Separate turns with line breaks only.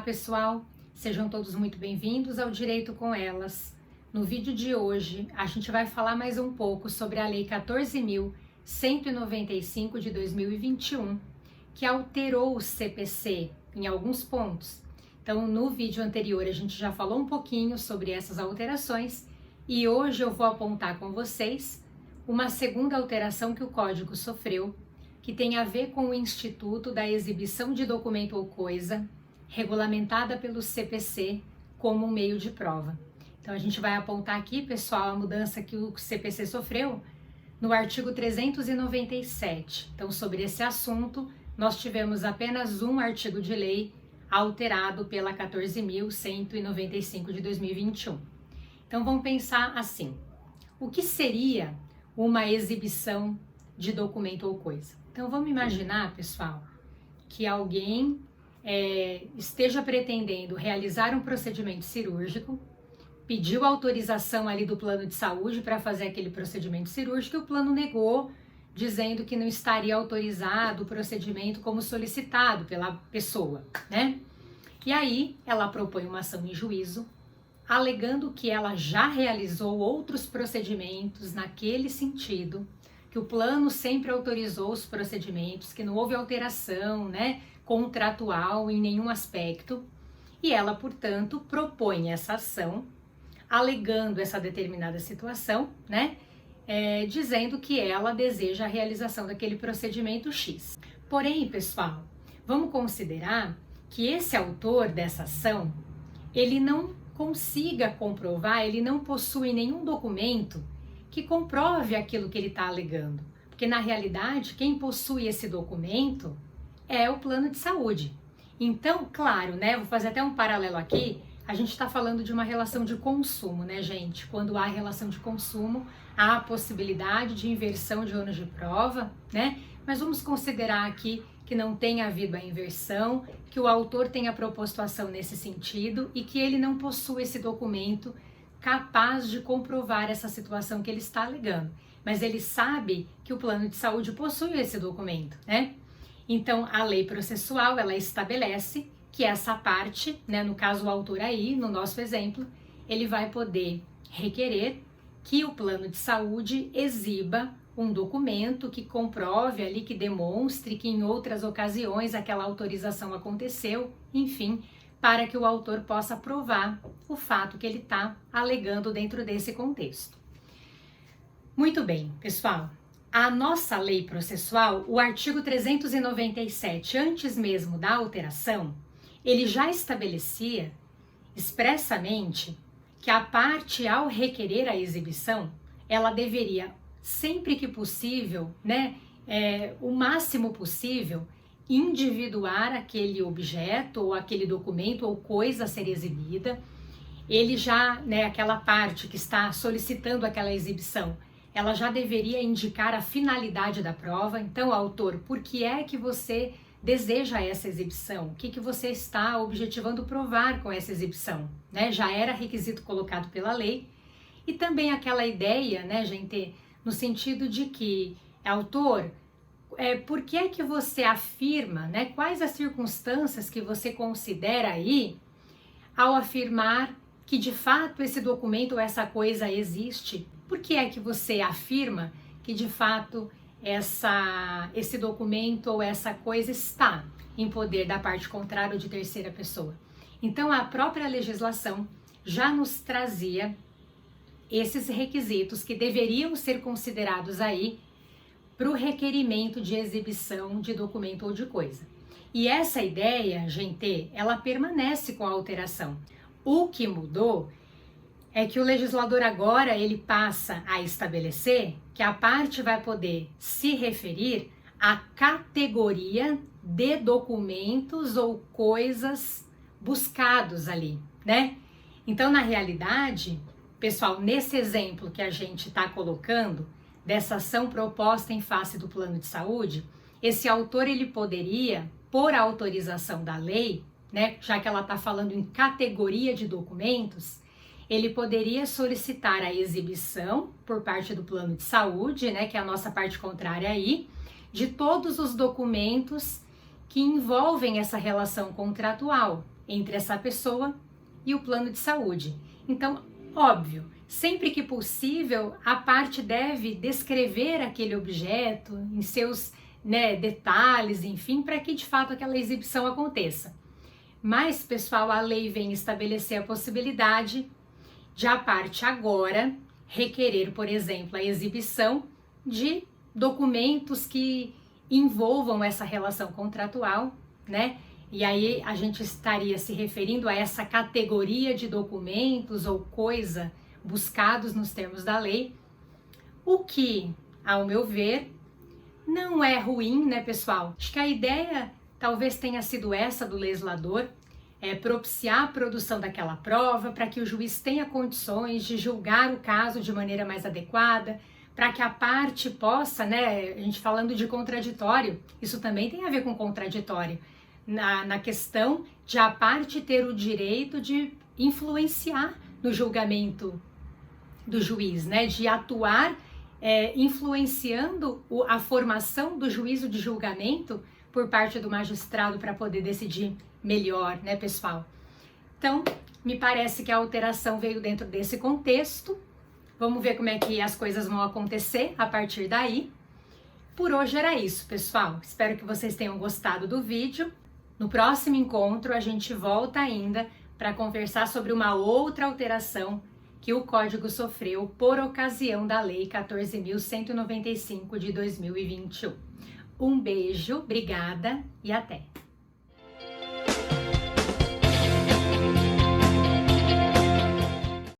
pessoal, sejam todos muito bem-vindos ao Direito com Elas. No vídeo de hoje, a gente vai falar mais um pouco sobre a Lei 14.195 de 2021, que alterou o CPC em alguns pontos. Então, no vídeo anterior, a gente já falou um pouquinho sobre essas alterações e hoje eu vou apontar com vocês uma segunda alteração que o Código sofreu, que tem a ver com o Instituto da Exibição de Documento ou Coisa, regulamentada pelo CPC como um meio de prova. Então a gente vai apontar aqui, pessoal, a mudança que o CPC sofreu no artigo 397. Então, sobre esse assunto, nós tivemos apenas um artigo de lei alterado pela 14.195 de 2021. Então vamos pensar assim: o que seria uma exibição de documento ou coisa? Então vamos imaginar, pessoal, que alguém esteja pretendendo realizar um procedimento cirúrgico, pediu autorização ali do plano de saúde para fazer aquele procedimento cirúrgico e o plano negou, dizendo que não estaria autorizado o procedimento como solicitado pela pessoa, né? E aí ela propõe uma ação em juízo, alegando que ela já realizou outros procedimentos naquele sentido, que o plano sempre autorizou os procedimentos, que não houve alteração, né, contratual em nenhum aspecto, e ela, portanto, propõe essa ação, alegando essa determinada situação, né, dizendo que ela deseja a realização daquele procedimento X. Porém, pessoal, vamos considerar que esse autor dessa ação, ele não consiga comprovar, ele não possui nenhum documento que comprove aquilo que ele está alegando. Porque, na realidade, quem possui esse documento é o plano de saúde. Então, claro, né, vou fazer até um paralelo aqui, a gente está falando de uma relação de consumo, né, gente? Quando há relação de consumo, há a possibilidade de inversão de ônus de prova, né? Mas vamos considerar aqui que não tenha havido a inversão, que o autor tenha proposto ação nesse sentido e que ele não possui esse documento capaz de comprovar essa situação que ele está alegando. Mas ele sabe que o plano de saúde possui esse documento, né? Então, a lei processual, ela estabelece que essa parte, né, no caso o autor aí, no nosso exemplo, ele vai poder requerer que o plano de saúde exiba um documento que comprove ali, que demonstre que em outras ocasiões aquela autorização aconteceu, enfim, para que o autor possa provar o fato que ele está alegando dentro desse contexto. Muito bem, pessoal. A nossa lei processual, o artigo 397, antes mesmo da alteração, ele já estabelecia expressamente que a parte, ao requerer a exibição, ela deveria, sempre que possível, né, o máximo possível, individuar aquele objeto ou aquele documento ou coisa a ser exibida. Ele já, né, aquela parte que está solicitando aquela exibição, ela já deveria indicar a finalidade da prova. Então, autor, por que é que você deseja essa exibição? O que que você está objetivando provar com essa exibição? Né? Já era requisito colocado pela lei. E também aquela ideia, né, gente, no sentido de que, autor, por que é que você afirma, né, quais as circunstâncias que você considera aí ao afirmar que de fato esse documento ou essa coisa existe? Por que é que você afirma que de fato esse documento ou essa coisa está em poder da parte contrária ou de terceira pessoa? Então a própria legislação já nos trazia esses requisitos que deveriam ser considerados aí para o requerimento de exibição de documento ou de coisa. E essa ideia, gente, ela permanece com a alteração. O que mudou é que o legislador agora ele passa a estabelecer que a parte vai poder se referir à categoria de documentos ou coisas buscados ali, né? Então, na realidade, pessoal, nesse exemplo que a gente está colocando, dessa ação proposta em face do plano de saúde, esse autor ele poderia, por autorização da lei, né, já que ela está falando em categoria de documentos, ele poderia solicitar a exibição por parte do plano de saúde, né, que é a nossa parte contrária aí, de todos os documentos que envolvem essa relação contratual. entre essa pessoa e o plano de saúde. Então, óbvio, sempre que possível, a parte deve descrever aquele objeto em seus detalhes, enfim, para que de fato aquela exibição aconteça. Mas, pessoal, a lei vem estabelecer a possibilidade de a parte agora requerer, por exemplo, a exibição de documentos que envolvam essa relação contratual, né? E aí a gente estaria se referindo a essa categoria de documentos ou coisa buscados nos termos da lei, o que, ao meu ver, não é ruim, né, pessoal? Acho que a ideia talvez tenha sido essa do legislador, propiciar a produção daquela prova para que o juiz tenha condições de julgar o caso de maneira mais adequada, para que a parte possa, a gente falando de contraditório, isso também tem a ver com contraditório, na questão de a parte ter o direito de influenciar no julgamento do juiz, de atuar influenciando a formação do juízo de julgamento por parte do magistrado para poder decidir melhor, né, pessoal? Então, me parece que a alteração veio dentro desse contexto. Vamos ver como é que as coisas vão acontecer a partir daí. Por hoje era isso, pessoal. Espero que vocês tenham gostado do vídeo. No próximo encontro, a gente volta ainda para conversar sobre uma outra alteração que o Código sofreu por ocasião da Lei 14.195 de 2021. Um beijo, obrigada e até!